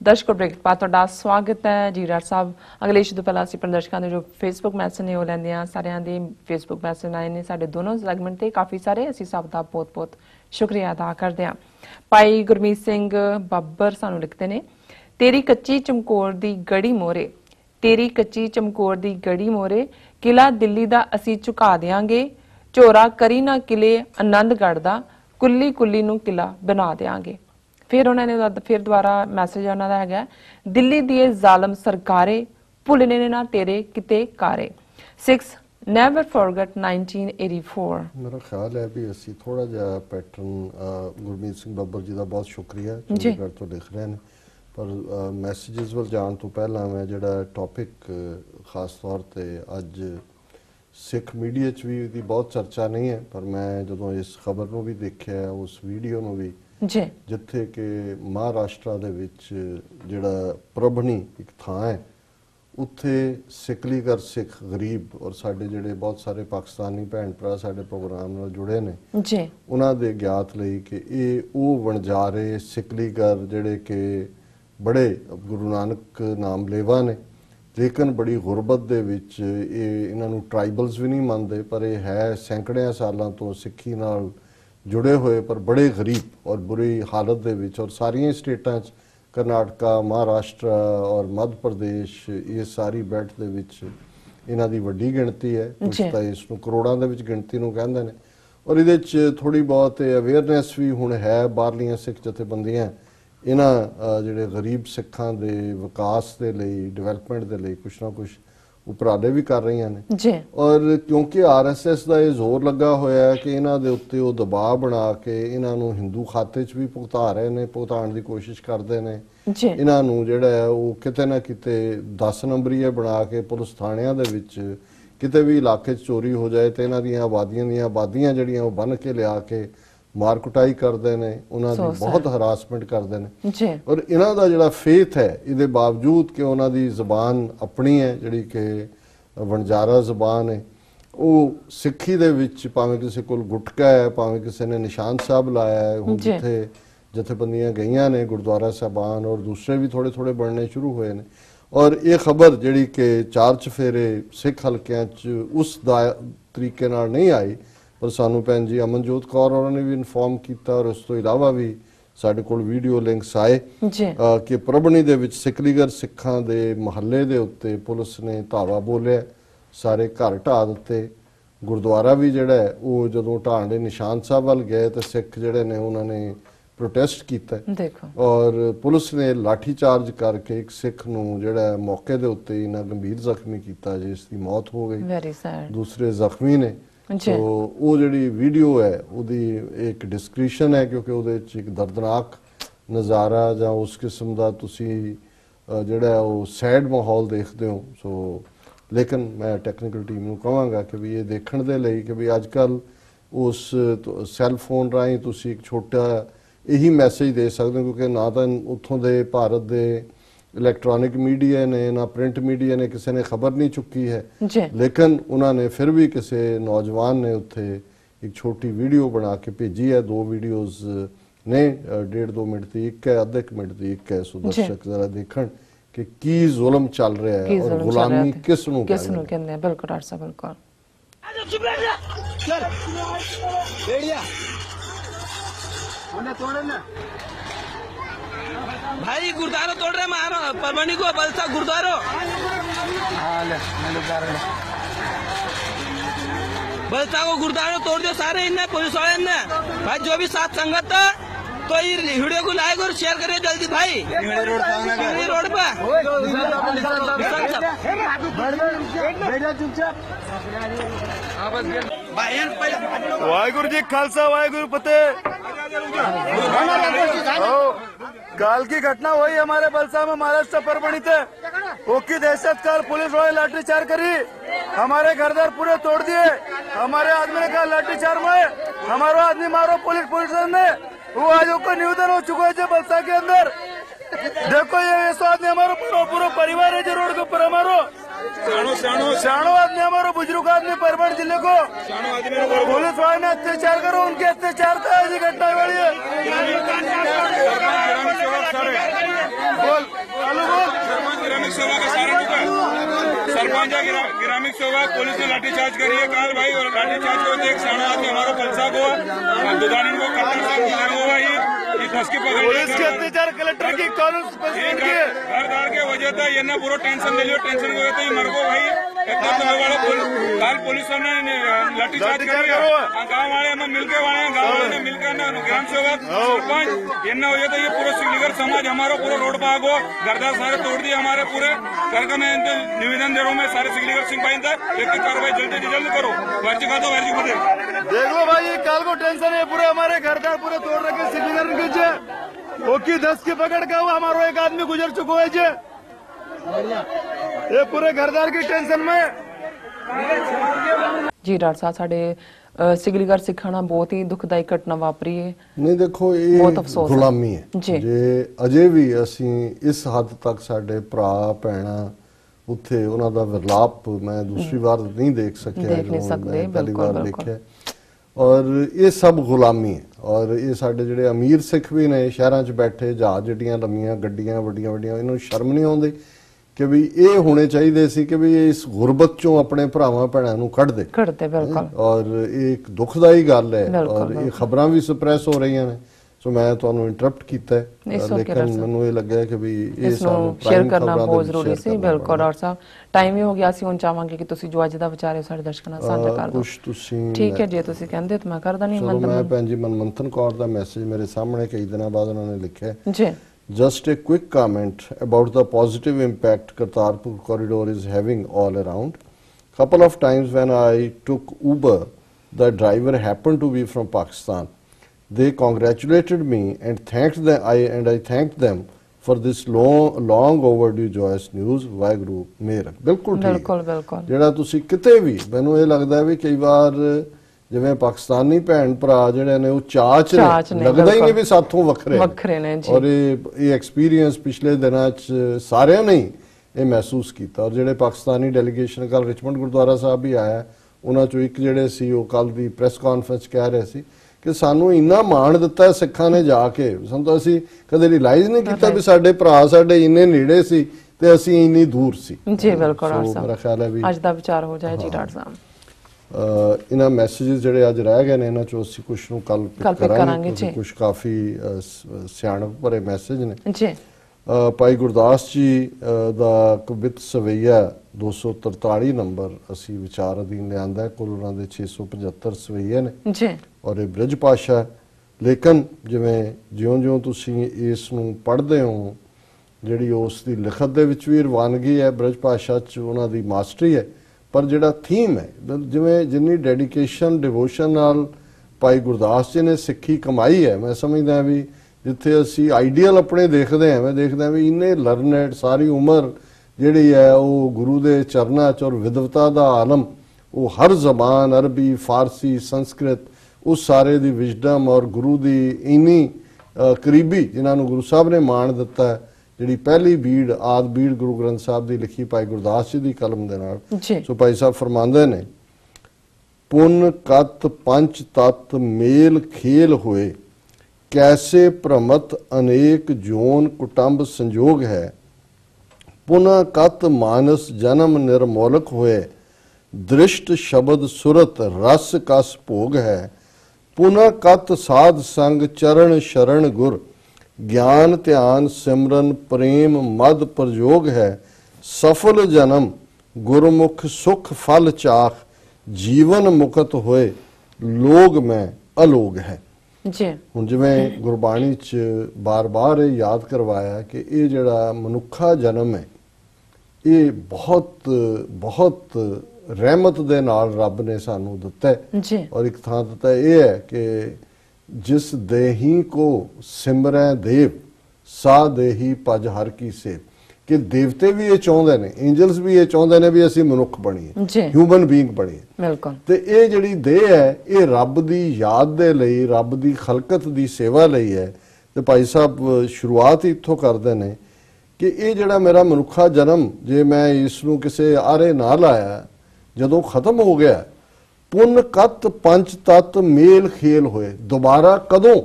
दर्शकों ब्रेक बाद तुहाडा स्वागत है जी राज साहब। अगले इशू तो पहला असीं प्रदर्शकों के जो फेसबुक मैसेज ने वो लैंदे आ। सारिਆਂ ਦੇ फेसबुक मैसेज आए ने साडे दोनों सैगमेंट ते काफ़ी सारे, असीं सब दा बहुत बहुत शुक्रिया अदा करदे आ। भाई गुरमीत सिंह बब्बर सानू लिखते ने, तेरी कच्ची चमकोर दी गड़ी मोरे, तेरी कच्ची चमकोर दी गड़ी मोरे, किला दिल्ली दा असीं झुका देंगे, झोरा करी ना किले आनंदगढ़ दा, कुल्ली कुल्ली नूं किला बना देंगे। फिर उन्होंने फिर दोबारा मैसेज उन्होंने हैगा, दिल्ली दिए जालम सरकारे भुलने ने ना तेरे किते कारे। 6 नेवर फॉरगेट 1984। मेरा ख्याल है भी असी थोड़ा जिहा पैटर्न गुरमीत सिंह बब्बर जी का बहुत शुक्रिया चंडीगढ़ तो लिख रहे हैं, पर मैसेजेस वाल जाने तो पहला मैं जिहड़ा टॉपिक खास तौर पर अज सिख मीडिया च भी इसकी बहुत चर्चा नहीं है, पर मैं जो इस खबर को भी देखा, उस वीडियो को भी जिथे कि महाराष्ट्र दे विच जिहड़ा प्रभनी एक थां है, उत्थे सिकलीगर सिख गरीब और साडे जिहड़े बहुत सारे पाकिस्तानी भैन भरा साडे प्रोग्राम नाल जुड़े ने, उन्हां दे ज्ञात लई कि इह ओह वणजारे सिकलीगर जिहड़े कि बड़े गुरु नानक नाम लेवा ने, लेकिन बड़ी गुरबत दे विच इन्हां नूं ट्राइबल्स भी नहीं मनदे, पर यह है सैकड़ियां सालों तो सिक्खी नाल जुड़े हुए पर बड़े गरीब और बुरी हालत दे विच, और सारिया स्टेटां कर्नाटका, महाराष्ट्र और मध्य प्रदेश, ये सारी बेल्ट दे विच इन्हां दी वड्डी गिणती है। कुछ तो इसनूं करोड़ां दे विच गिणती नूं कहंदे ने, और इहदे च थोड़ी बहुत अवेयरनैस भी हुण है। बाहरलियां सिख जथेबंदियां इन्हां जिहड़े गरीब सिखां दे विकास दे लई, डिवेलपमेंट दे लई कुछ ना कुछ उपराले भी कर रही ने, और क्योंकि RSS का यह जोर लगा होया है कि इन्हां दे उत्ते वो दबाव बना के इन्हां नूं हिंदू खाते च भी भुगता रहे ने, भुगतान की कोशिश करते हैं, इन्हां नूं जिहड़ा है वो किते ना किते 10 नंबरीए बना के पुलिस थाणियां दे विच किते भी इलाके च चोरी हो जाए तो इन्हां दीयां आबादियां जिहड़ियां वो बन के लिया के मार कुटाई करते हैं, उन्होंने बहुत हरासमेंट करते हैं, और इन्हों का जोड़ा फेथ है, ये बावजूद कि उन्होंने जबान अपनी है जी कि वणजारा जबान है, वो सिक्खी दे विच भावें किसी को गुटका है, भावें किसी ने निशान साहब लाया है, हुण जिथे जथेबंदियां गईयां ने गुरुद्वारा साहबान और दूसरे भी थोड़े थोड़े बनने शुरू हुए हैं, और ये खबर जी कि 4 चफेरे सिख हल्कियां च उस तरीके नाल नहीं आई, पर सानू भैन जी अमनजोत कौर उन्होंने भी इनफॉर्म किया, और उस तो इलावा भी साडे कोल वीडियो लिंक्स आए कि प्रभनी दे विच सिकलीगर सिखां दे महल्ले दे उत्ते पुलिस ने धावा बोलिया, सारे घर ढा दिते। गुरुद्वारा भी जिहड़ा है वो जदों ढाण दे निशान साहब वल गए तो सिख जिहड़े ने उन्होंने प्रोटेस्ट किया, और पुलिस ने लाठी चार्ज करके एक सिख नूं जिहड़ा मौके दे उत्ते इन्ना गंभीर जख्मी किया जिसकी मौत हो गई, दूसरे जख्मी ने। तो वो जी वीडियो है उदी एक डिस्क्रिप्शन है, क्योंकि वो एक दर्दनाक नज़ारा या उस किस्म का तुसी जिहड़ा वो सैड माहौल देखते हो। सो लेकिन मैं टैक्नीकल टीम को कहांगा कि भी ये देखने दे लई कि भी अजकल उस सैल फोन राही तुसी एक छोटा यही मैसेज दे सकते हो, क्योंकि ना तो उत्थों दे भारत दे इलैक्ट्रॉनिक मीडिया ने ना प्रिंट मीडिया ने किसी ने खबर नहीं चुकी है, लेकिन उन्होंने फिर भी किसी नौजवान ने उत्थे एक छोटी वीडियो बना के भेजी है। 2 वीडियोज ने 1.5-2 मिनट की, एक है अद्धे मिनट की, एक है। सो दर्शक जरा देखण कि की जुल्म चल रहा है और गुलामी किस नूं कहंदे हैं। बिल्कुल डॉक्टर साहब बिल्कुल भाई गुरुद्वारा तोड़ रहे मारो परवानी को बलसा गुरुद्वारा बलसा को गुरुद्वारा तोड़ दिया सारे इनने पुलिस वाले ने। भाई जो भी साथ संगत था तो ये वीडियो को लाइक और शेयर करिए जल्दी भाई रोड पे। वाहेगुरु जी खालसा वाहेगुरु फतेह। काल की घटना हुई हमारे बलसा में महाराष्ट्र परभणी थे, ओकी दहशत काल पुलिस वाले लाठीचार्ज करी, हमारे घर दर पूरे तोड़ दिए, हमारे आदमी ने कहा लाठीचार्ज में हमारा आदमी मारो, पुलिस ने वो आज को निवेदन हो चुका है बलसा के अंदर। देखो ये ऐसा आदमी हमारा पूरा परिवार है जो रोड के ऊपर हमारो शाणो आदमी हमारा बुजुर्ग आदमी परभणी जिले को पुलिस वाले ने अत्याचार करो, उनके अत्याचार था ऐसी घटना वाली है। बोल सेवा का सारा सरपंच ग्रामीण सेवा पुलिस ने लाठीचार्ज करी है कल भाई, और लाठीचार्ज को एक साढ़ा आदमी हमारा पलसा को दुदानी को कत्ल हुआ ये धस की पुलिस के अत्याचार कलेक्टर की कानून घर दार के वजह था ये ना पूरा टेंशन ले लियो, टेंशन को तो ये मर गो भाई कल पुलिस ने लाठीचार्ज करी गाँव वाले हम मिलके वाले गाँव वाले ने मिलकर ना ग्राम सेवक सरपंच ये ना हो तो ये पूरा सिवलीगर समाज हमारा पूरा रोड पर आगो घरदार सारे तोड़ दिए हमारे पूरे घर का। मैं निवेदन दे रहा हूँ मैं सारे सिवलीगर सिंह भाई एक कार्रवाई जल्दी से जल्द करो, वर्जी खा दो वर्जी बदे देख लो भाई ये काल को टेंशन है पूरे हमारे घरदार पूरे तोड़ रखे सिवलीगर के ओकी 10 की पकड़ का हुआ हमारो एक आदमी गुजर चुको है जे ये पूरे घरदार की टेंशन में। ਜੀ ਡਾਕਟਰ ਸਾਹਿਬ ਸਾਡੇ ਸਿਗਲੀਗਰ ਸਿੱਖਾਂ ਨਾਲ ਬਹੁਤ ਹੀ ਦੁਖਦਾਈ ਘਟਨਾ ਵਾਪਰੀ ਹੈ। ਨਹੀਂ ਦੇਖੋ ਬਹੁਤ ਇਹ ਅਫਸੋਸ ਹੈ। ਗੁਲਾਮੀ ਹੈ ਜੀ। ਜੇ ਅਜੇ ਵੀ ਅਸੀਂ ਇਸ ਹੱਦ ਤੱਕ ਸਾਡੇ ਭਰਾ ਭੈਣਾਂ ਉੱਥੇ ਉਹਨਾਂ ਦਾ ਵਿਰਲਾਪ ਮੈਂ ਦੂਸਰੀ ਵਾਰ ਨਹੀਂ ਦੇਖ ਸਕਿਆ ਦੇਖ ਨਹੀਂ ਸਕਦੇ, ਪਹਿਲੀ ਵਾਰ ਬਿਲਕੁਲ, ਦੇਖਿਆ। ਔਰ ਇਹ ਸਭ ਗੁਲਾਮੀ ਹੈ। ਔਰ ਇਹ ਸਾਡੇ ਜਿਹੜੇ ਅਮੀਰ ਸਿੱਖ ਵੀ ਨੇ ਸ਼ਹਿਰਾਂ 'ਚ ਬੈਠੇ ਜਹਾਜ਼ ਜਿਹੜੀਆਂ ਲੰਮੀਆਂ ਗੱਡੀਆਂ ਵੱਡੀਆਂ ਵੱਡੀਆਂ ਇਹਨਾਂ ਨੂੰ ਸ਼ਰਮ ਨਹੀਂ ਆਉਂਦੀ ਕਿ ਵੀ ਇਹ ਹੋਣੇ ਚਾਹੀਦੇ ਸੀ ਕਿ ਵੀ ਇਸ ਗੁਰਬਤ ਚੋਂ ਆਪਣੇ ਭਰਾਵਾਂ ਭੈਣਾਂ ਨੂੰ ਕੱਢ ਦੇ ਬਿਲਕੁਲ। ਔਰ ਇਹ ਇੱਕ ਦੁਖਦਾਈ ਗੱਲ ਹੈ ਔਰ ਇਹ ਖਬਰਾਂ ਵੀ ਸਪਰੈਸ ਹੋ ਰਹੀਆਂ ਨੇ। ਸੋ ਮੈਂ ਤੁਹਾਨੂੰ ਇੰਟਰਪਟ ਕੀਤਾ ਹੈ, ਲੇਕਿਨ ਮੈਨੂੰ ਇਹ ਲੱਗਿਆ ਕਿ ਵੀ ਇਹ ਸਾਨੂੰ ਸ਼ੇਅਰ ਕਰਨਾ ਬਹੁਤ ਜ਼ਰੂਰੀ ਸੀ। ਬਿਲਕੁਲ ਡਾਕਟਰ ਸਾਹਿਬ ਟਾਈਮ ਹੀ ਹੋ ਗਿਆ ਸੀ, ਹੁਣ ਚਾਹਾਂਗੇ ਕਿ ਤੁਸੀਂ ਜੋ ਅੱਜ ਦਾ ਵਿਚਾਰੇ ਸਾਡੇ ਦਰਸ਼ਕਾਂ ਨਾਲ ਸਾਂਝਾ ਕਰ ਦਿਓ। ਕੁਝ ਤੁਸੀਂ ਠੀਕ ਹੈ, ਜੇ ਤੁਸੀਂ ਕਹਿੰਦੇ ਤਾਂ ਮੈਂ ਕਰਦਾ ਨਹੀਂ ਚਲੋ ਮੈਂ ਭੈਣ ਜੀ ਮਨਮੰਥਨ ਕੌਰ ਦਾ ਮੈਸੇਜ ਮੇਰੇ ਸਾਹਮਣੇ ਕਈ ਦਿਨਾਂ ਬਾਅਦ ਉਹਨਾਂ ਨੇ ਲਿਖਿਆ ਜੀ। Just a quick comment about the positive impact Kartarpur corridor is having all around. Couple of times when I took Uber, the driver happened to be from Pakistan. They congratulated me and I thanked them for this long overdue joyous news. Waheguru ਮੇਰ ਬਿਲਕੁਲ ਠੀਕ ਬਿਲਕੁਲ ਜਿਹੜਾ ਤੁਸੀਂ ਕਿਤੇ ਵੀ ਮੈਨੂੰ ਇਹ ਲੱਗਦਾ ਵੀ ਕਈ ਵਾਰ ਜਿਵੇਂ ਪਾਕਿਸਤਾਨੀ ਭੈਣ ਭਰਾ ਜਿਹੜੇ ਨੇ ਉਹ ਚਾਚ ਨੇ ਲੱਗਦਾ ਹੀ ਨਹੀਂ ਵੀ ਸਾਥੋਂ ਵੱਖਰੇ ਨੇ ਜੀ। ਔਰ ਇਹ ਐਕਸਪੀਰੀਅੰਸ ਪਿਛਲੇ ਦਿਨਾਂ 'ਚ ਸਾਰਿਆਂ ਨੇ ਇਹ ਮਹਿਸੂਸ ਕੀਤਾ। ਔਰ ਜਿਹੜੇ ਪਾਕਿਸਤਾਨੀ ਡੈਲੀਗੇਸ਼ਨ ਕੱਲ ਰਿਚਮੰਡ ਗੁਰਦੁਆਰਾ ਸਾਹਿਬ ਵੀ ਆਇਆ, ਉਹਨਾਂ 'ਚੋਂ ਇੱਕ ਜਿਹੜੇ ਸੀ ਉਹ ਕੱਲ ਦੀ ਪ੍ਰੈਸ ਕਾਨਫਰੰਸ ਕਹਿ ਰਹੇ ਸੀ ਕਿ ਸਾਨੂੰ ਇੰਨਾ ਮਾਣ ਦਿੱਤਾ ਸਿੱਖਾਂ ਨੇ ਜਾ ਕੇ, ਸਾਨੂੰ ਤਾਂ ਅਸੀਂ ਕਦੇ ਰਿਅਲਾਈਜ਼ ਨਹੀਂ ਕੀਤਾ ਵੀ ਸਾਡੇ ਭਰਾ ਸਾਡੇ ਇੰਨੇ ਨੇੜੇ ਸੀ ਤੇ ਅਸੀਂ ਇੰਨੀ ਦੂਰ ਸੀ। ਜੀ ਬਿਲਕੁਲ ਡਾਕਟਰ ਸਾਹਿਬ, ਮੇਰਾ ਖਿਆਲ ਹੈ ਵੀ ਅੱਜ ਦਾ ਵਿਚਾਰ ਹੋ ਜਾਏ ਜੀ ਡਾਕਟਰ ਸਾਹਿਬ। ਇਹਨਾਂ ਮੈਸੇजेस ਜਿਹੜੇ ਅੱਜ ਰਹਿ ਗਏ ਨੇ ਇਹਨਾਂ ਚੋਂ ਅਸੀਂ ਕੁਝ ਨੂੰ ਕੱਲ ਕਰਾਂਗੇ ਜੀ। ਕੁਝ ਕਾਫੀ ਸਿਆਣਪ ਭਰੇ ਮੈਸੇਜ ਨੇ ਜੀ। ਭਾਈ ਗੁਰਦਾਸ ਜੀ ਦਾ ਕਵਿਤ ਸਵਈਆ 243 ਨੰਬਰ ਅਸੀਂ ਵਿਚਾਰ ਅਧੀਨ ਲਿਆਂਦਾ, ਕੁੱਲ ਉਹਨਾਂ ਦੇ 675 ਸਵਈਏ ਨੇ ਜੀ। ਔਰ ਇਹ ਬ੍ਰਿਜ ਭਾਸ਼ਾ, ਲੇਕਿਨ ਜਿਉਂ ਤੁਸੀਂ ਇਸ ਨੂੰ ਪੜ੍ਹਦੇ ਹੋ ਜਿਹੜੀ ਉਸ ਦੀ ਲਿਖਤ ਦੇ ਵਿੱਚ ਵੀ ਰਵਾਨਗੀ ਹੈ, ਬ੍ਰਿਜ ਭਾਸ਼ਾ 'ਚ ਉਹਨਾਂ ਦੀ ਮਾਸਟਰੀ ਹੈ, ਪਰ ਜਿਹੜਾ ਥੀਮ ਹੈ ਜਿੰਨੀ ਡੈਡੀਕੇਸ਼ਨ ਡਿਵੋਸ਼ਨ ਨਾਲ ਭਾਈ ਗੁਰਦਾਸ ਜੀ ਨੇ ਸਿੱਖੀ ਕਮਾਈ ਹੈ, ਮੈਂ ਸਮਝਦਾ ਵੀ ਜਿੱਥੇ ਅਸੀਂ ਆਈਡੀਅਲ ਆਪਣੇ ਦੇਖਦੇ ਹਾਂ, ਮੈਂ ਦੇਖਦਾ ਵੀ ਇੰਨੇ ਲਰਨਡ ਸਾਰੀ ਉਮਰ ਜਿਹੜੀ ਹੈ ਉਹ ਗੁਰੂ ਦੇ ਚਰਨਾਂ 'ਚ ਔਰ ਵਿਦਵਤਾ ਦਾ ਆਲਮ ਉਹ ਹਰ ਜ਼ਬਾਨ ਅਰਬੀ ਫਾਰਸੀ ਸੰਸਕ੍ਰਿਤ ਉਸ ਸਾਰੇ ਦੀ ਵਿਜ਼ਡਮ ਔਰ ਗੁਰੂ ਦੀ ਇੰਨੀ ਕਰੀਬੀ ਜਿਨ੍ਹਾਂ ਨੂੰ ਗੁਰੂ ਸਾਹਿਬ ਨੇ ਮਾਣ ਦਿੱਤਾ ਹੈ, ਜਿਹੜੀ ਪਹਿਲੀ ਬੀੜ ਆਦ ਬੀੜ ਗੁਰੂ ਗ੍ਰੰਥ ਸਾਹਿਬ ਦੀ ਲਿਖੀ ਭਾਈ ਗੁਰਦਾਸ ਜੀ ਦੀ ਕਲਮ ਦੇ ਨਾਲ। ਸੋ ਭਾਈ ਸਾਹਿਬ ਫਰਮਾਉਂਦੇ ਨੇ ਪੁਨ ਕਤ ਪੰਚ ਤਤ ਮੇਲ ਖੇਲ ਹੋਏ ਕੈਸੇ ਭ੍ਰਮਤ ਅਨੇਕ ਜੋਨ ਕੁਟੰਬ ਸੰਜੋਗ ਹੈ ਪੁਨਾ ਕਤ ਮਾਨਸ ਜਨਮ ਨਿਰਮੋਲਕ ਹੋਏ ਦ੍ਰਿਸ਼ਟ ਸ਼ਬਦ ਸੁਰਤ ਰਸ ਕਸ ਭੋਗ ਹੈ ਪੁਨਾ ਕਤ ਸਾਧ ਸੰਗ ਚਰਨ ਸ਼ਰਨ ਗੁਰ ਗਿਆਨ ਧਿਆਨ ਸਿਮਰਨ ਪ੍ਰੇਮ ਮਦ ਪ੍ਰਯੋਗ ਹੈ ਸਫਲ ਜਨਮ ਗੁਰਮੁਖ ਸੁਖ ਫਲ ਚਾਖ ਜੀਵਨ ਮੁਕਤ ਹੋਏ ਲੋਗ ਮੈਂ ਅਲੋਗ ਹੈ ਜੀ। ਹੁਣ ਜਿਵੇਂ ਗੁਰਬਾਣੀ 'ਚ ਬਾਰ-ਬਾਰ ਇਹ ਯਾਦ ਕਰਵਾਇਆ ਕਿ ਇਹ ਜਿਹੜਾ ਮਨੁੱਖਾ ਜਨਮ ਹੈ ਇਹ ਬਹੁਤ ਰਹਿਮਤ ਦੇ ਨਾਲ ਰੱਬ ਨੇ ਸਾਨੂੰ ਦਿੱਤਾ ਹੈ। ਔਰ ਇੱਕ ਥਾਂ ਦਿੱਤਾ ਇਹ ਹੈ ਕਿ ਜਿਸ ਦੇਹੀ ਕੋ ਸਿਮਰੈ ਦੇਵ ਸਾ ਦੇਹੀ ਭਜ ਹਰ ਕੀ ਸੇਵ, ਕਿ ਦੇਵਤੇ ਵੀ ਇਹ ਚਾਹੁੰਦੇ ਨੇ, ਐਂਜਲਸ ਵੀ ਇਹ ਚਾਹੁੰਦੇ ਨੇ ਵੀ ਅਸੀਂ ਮਨੁੱਖ ਬਣੀਏ, ਹਿਊਮਨ ਬੀਇੰਗ ਬਣੀਏ। ਬਿਲਕੁਲ। ਤੇ ਇਹ ਜਿਹੜੀ ਦੇਹ ਹੈ ਇਹ ਰੱਬ ਦੀ ਯਾਦ ਦੇ ਲਈ, ਰੱਬ ਦੀ ਖਲਕਤ ਦੀ ਸੇਵਾ ਲਈ ਹੈ। ਤੇ ਭਾਈ ਸਾਹਿਬ ਸ਼ੁਰੂਆਤ ਇੱਥੋਂ ਕਰਦੇ ਨੇ ਕਿ ਇਹ ਜਿਹੜਾ ਮੇਰਾ ਮਨੁੱਖਾ ਜਨਮ ਜੇ ਮੈਂ ਇਸ ਨੂੰ ਕਿਸੇ ਆਰੇ ਨਾ ਲਾਇਆ ਜਦੋਂ ਖਤਮ ਹੋ ਗਿਆ ਪੁੰਨ ਕਤ ਪੰਜ ਤਤ ਮੇਲ ਖੇਲ ਹੋਏ, ਦੁਬਾਰਾ ਕਦੋਂ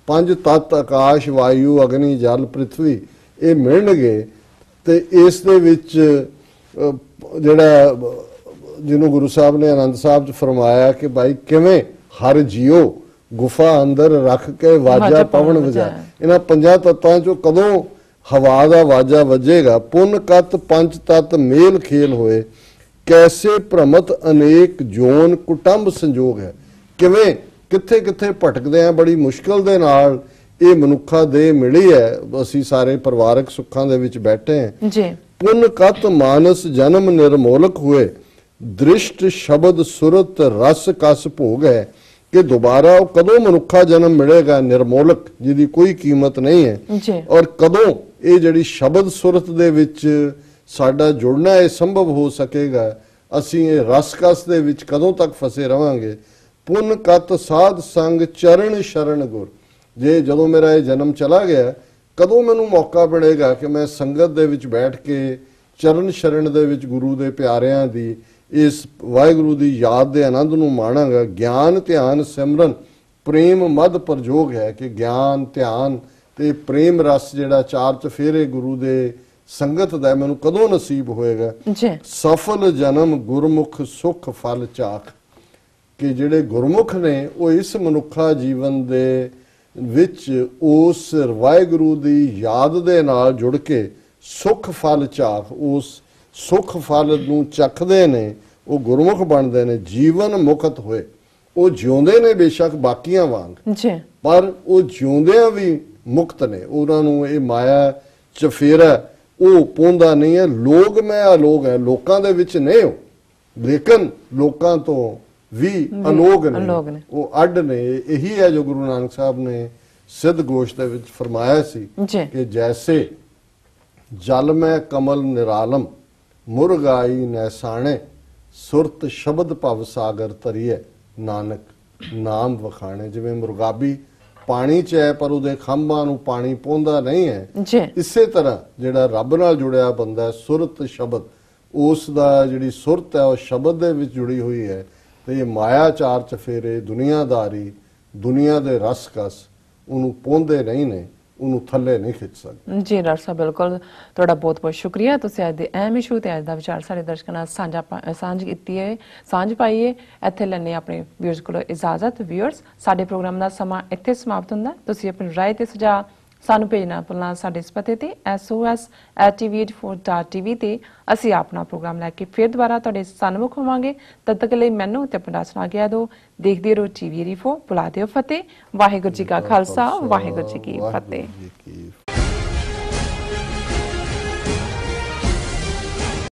ਪੰਜ ਤਤ ਆਕਾਸ਼ ਵਾਯੂ ਅਗਨੀ ਜਲ ਪ੍ਰਿਥਵੀ ਇਹ ਮਿਲਣਗੇ ਤੇ ਇਸ ਦੇ ਵਿੱਚ ਜਿਹੜਾ ਜਿਹਨੂੰ ਗੁਰੂ ਸਾਹਿਬ ਨੇ ਆਨੰਦ ਸਾਹਿਬ ਚ ਫਰਮਾਇਆ ਕਿ ਭਾਈ ਕਿਵੇਂ ਹਰ ਜੀਓ ਗੁਫਾ ਅੰਦਰ ਰੱਖ ਕੇ ਵਾਜਾ ਪਵਨ ਵਜਾ। ਇਹਨਾਂ ਪੰਜਾਂ ਤੱਤਾਂ ਚੋਂ ਕਦੋਂ ਹਵਾ ਦਾ ਵਾਜਾ ਵੱਜੇਗਾ। ਪੁੰਨ ਕਤ ਪੰਜ ਤਤ ਮੇਲ ਖੇਲ ਹੋਏ, ਕੈਸੇ ਭ੍ਰਮਤ ਅਨੇਕ ਜੋਨ ਕੁਟੰਬ ਸੰਜੋਗ ਹੈ। ਕਿਵੇਂ ਕਿੱਥੇ ਕਿੱਥੇ ਭਟਕਦੇ ਆ, ਬੜੀ ਮੁਸ਼ਕਲ ਦੇ ਨਾਲ ਇਹ ਮਨੁੱਖਾ ਦੇਹ ਮਿਲੀ ਹੈ। ਅਸੀਂ ਸਾਰੇ ਪਰਿਵਾਰਕ ਸੁੱਖਾਂ ਦੇ ਵਿੱਚ ਬੈਠੇ ਹਾਂ ਜੀ। ਪੁੰਨ ਕਤ ਮਾਨਸ ਜਨਮ ਨਿਰਮੋਲਕ ਹੋਏ, ਦ੍ਰਿਸ਼ਟ ਸ਼ਬਦ ਸੁਰਤ ਰਸ ਕਸ ਭੋਗ ਹੈ। ਕਿ ਦੁਬਾਰਾ ਉਹ ਕਦੋਂ ਮਨੁੱਖਾ ਜਨਮ ਮਿਲੇਗਾ ਨਿਰਮੋਲਕ, ਜਿਹਦੀ ਕੋਈ ਕੀਮਤ ਨਹੀਂ ਹੈ। ਜੀ। ਔਰ ਕਦੋਂ ਇਹ ਜਿਹੜੀ ਸ਼ਬਦ ਸੁਰਤ ਦੇ ਵਿੱਚ ਸਾਡਾ ਜੁੜਨਾ ਇਹ ਸੰਭਵ ਹੋ ਸਕੇਗਾ। ਅਸੀਂ ਇਹ ਰਸਕਸ ਦੇ ਵਿੱਚ ਕਦੋਂ ਤੱਕ ਫਸੇ ਰਵਾਂਗੇ। ਪੁੰਨ ਕਤ ਸਾਧ ਸੰਗ ਚਰਨ ਸ਼ਰਨ ਗੁਰ। ਜੇ ਜਦੋਂ ਮੇਰਾ ਇਹ ਜਨਮ ਚਲਾ ਗਿਆ, ਕਦੋਂ ਮੈਨੂੰ ਮੌਕਾ ਮਿਲੇਗਾ ਕਿ ਮੈਂ ਸੰਗਤ ਦੇ ਵਿੱਚ ਬੈਠ ਕੇ ਚਰਨ ਸ਼ਰਨ ਦੇ ਵਿੱਚ ਗੁਰੂ ਦੇ ਪਿਆਰਿਆਂ ਦੀ ਇਸ ਵਾਹਿਗੁਰੂ ਦੀ ਯਾਦ ਦੇ ਆਨੰਦ ਨੂੰ ਮਾਣਾਂਗਾ। ਗਿਆਨ ਧਿਆਨ ਸਿਮਰਨ ਪ੍ਰੇਮ ਮਦ ਪ੍ਰਜੋਗ ਹੈ ਕਿ ਗਿਆਨ ਧਿਆਨ ਤੇ ਪ੍ਰੇਮ ਰਸ ਜਿਹੜਾ ਚਾਰ ਚਫੇਰੇ ਗੁਰੂ ਦੇ ਸੰਗਤ ਦਾ ਮੈਨੂੰ ਕਦੋਂ ਨਸੀਬ ਹੋਏਗਾ। ਜੀ। ਸਫਲ ਜਨਮ ਗੁਰਮੁਖ ਸੁਖ ਫਲ ਚਾਖ। ਕਿ ਜਿਹੜੇ ਗੁਰਮੁਖ ਨੇ ਉਹ ਇਸ ਮਨੁੱਖਾ ਜੀਵਨ ਦੇ ਵਿੱਚ ਉਸ ਵਾਹਿਗੁਰੂ ਦੀ ਯਾਦ ਦੇ ਨਾਲ ਜੁੜ ਕੇ ਸੁਖ ਫਲ ਚਾਖ, ਉਸ ਸੁਖ ਫਲ ਨੂੰ ਚੱਖਦੇ ਨੇ, ਉਹ ਗੁਰਮੁਖ ਬਣਦੇ ਨੇ। ਜੀਵਨ ਮੁਕਤ ਹੋਏ, ਉਹ ਜਿਉਂਦੇ ਨੇ ਬੇਸ਼ੱਕ ਬਾਕੀਆਂ ਵਾਂਗ, ਜੀ, ਪਰ ਉਹ ਜਿਉਂਦਿਆਂ ਵੀ ਮੁਕਤ ਨੇ। ਉਹਨਾਂ ਨੂੰ ਇਹ ਮਾਇਆ ਚਫੇਰਾ ਉਹ ਪਹੁੰਚਦਾ ਨਹੀਂ ਹੈ। ਲੋਕ ਮੈਂ ਅਲੋਕ ਹੈ, ਲੋਕਾਂ ਦੇ ਵਿੱਚ ਨਹੀਂ ਹੋ, ਲੇਕਿਨ ਲੋਕਾਂ ਤੋਂ ਵੀ ਅਲੋਕ ਨੇ, ਉਹ ਅੱਡ ਨੇ। ਇਹੀ ਹੈ ਜੋ ਗੁਰੂ ਨਾਨਕ ਸਾਹਿਬ ਨੇ ਸਿੱਧ ਗੋਸ਼ ਦੇ ਵਿੱਚ ਫਰਮਾਇਆ ਸੀ ਕਿ ਜੈਸੇ ਜਲ ਮੈਂ ਕਮਲ ਨਿਰਾਲਮ ਮੁਰਗਾਈ ਨੈਸਾਣੇ, ਸੁਰਤ ਸ਼ਬਦ ਭਵ ਸਾਗਰ ਤਰੀਏ ਨਾਨਕ ਨਾਮ ਵਖਾਣੇ। ਜਿਵੇਂ ਮੁਰਗਾਬੀ ਪਾਣੀ 'ਚ ਹੈ ਪਰ ਉਹਦੇ ਖੰਭਾਂ ਨੂੰ ਪਾਣੀ ਪਹੁੰਚਦਾ ਨਹੀਂ ਹੈ, ਇਸੇ ਤਰ੍ਹਾਂ ਜਿਹੜਾ ਰੱਬ ਨਾਲ ਜੁੜਿਆ ਬੰਦਾ ਸੁਰਤ ਸ਼ਬਦ, ਉਸ ਦਾ ਜਿਹੜੀ ਸੁਰਤ ਹੈ ਉਹ ਸ਼ਬਦ ਦੇ ਵਿੱਚ ਜੁੜੀ ਹੋਈ ਹੈ। ਤੇ ਇਹ ਮਾਇਆ ਚਾਰ ਚਫੇਰੇ ਦੁਨੀਆਦਾਰੀ ਦੁਨੀਆ ਦੇ ਰਸਕਸ ਉਹਨੂੰ ਪਹੁੰਚਦੇ ਨਹੀਂ ਨੇ, ਉਹਨੂੰ ਥੱਲੇ ਨਹੀਂ ਖਿੱਚ ਸਕਦੇ। ਜੀ ਡਾਕਟਰ ਸਾਹਿਬ, ਬਿਲਕੁਲ ਤੁਹਾਡਾ ਬਹੁਤ ਬਹੁਤ ਸ਼ੁਕਰੀਆ। ਤੁਸੀਂ ਅੱਜ ਦੇ ਅਹਿਮ ਇਸ਼ੂ ਤੇ ਅੱਜ ਦਾ ਵਿਚਾਰ ਸਾਡੇ ਦਰਸ਼ਕਾਂ ਨਾਲ ਸਾਂਝ ਕੀਤੀ ਹੈ, ਸਾਂਝ ਪਾਈ ਹੈ। ਇੱਥੇ ਲੈਣੇ ਆਪਣੇ ਵਿਊਅਰਸ ਕੋਲੋਂ ਇਜਾਜ਼ਤ। ਵਿਊਅਰਸ, ਸਾਡੇ ਪ੍ਰੋਗਰਾਮ ਦਾ ਸਮਾਂ ਇੱਥੇ ਸਮਾਪਤ ਹੁੰਦਾ। ਤੁਸੀਂ ਆਪਣੀ ਰਾਏ ਤੇ ਸੁਝਾਅ ਸਾਨੂੰ ਭੇਜਣਾ ਭੁੱਲਣਾ ਸਾਡੇ ਇਸ ਪਤੇ ਤੇ sos@tv84.tv ਤੇ। ਅਸੀਂ ਆਪਣਾ ਪ੍ਰੋਗਰਾਮ ਲੈ ਕੇ ਫਿਰ ਦੁਬਾਰਾ ਤੁਹਾਡੇ ਸਨਮੁਖ ਹੋਵਾਂਗੇ। ਤਦ ਤੱਕ ਲਈ ਮੈਨੂੰ ਤੇ ਆਪਣਾ ਸੁਣਾ ਗਿਆ ਦੋ। ਦੇਖਦੇ ਰਹੋ TV84। ਬੁਲਾ ਦਿਓ ਫਤਿਹ। ਵਾਹਿਗੁਰੂ ਜੀ ਕਾ ਖਾਲਸਾ, ਵਾਹਿਗੁਰੂ ਜੀ ਕੀ ਫਤਿਹ।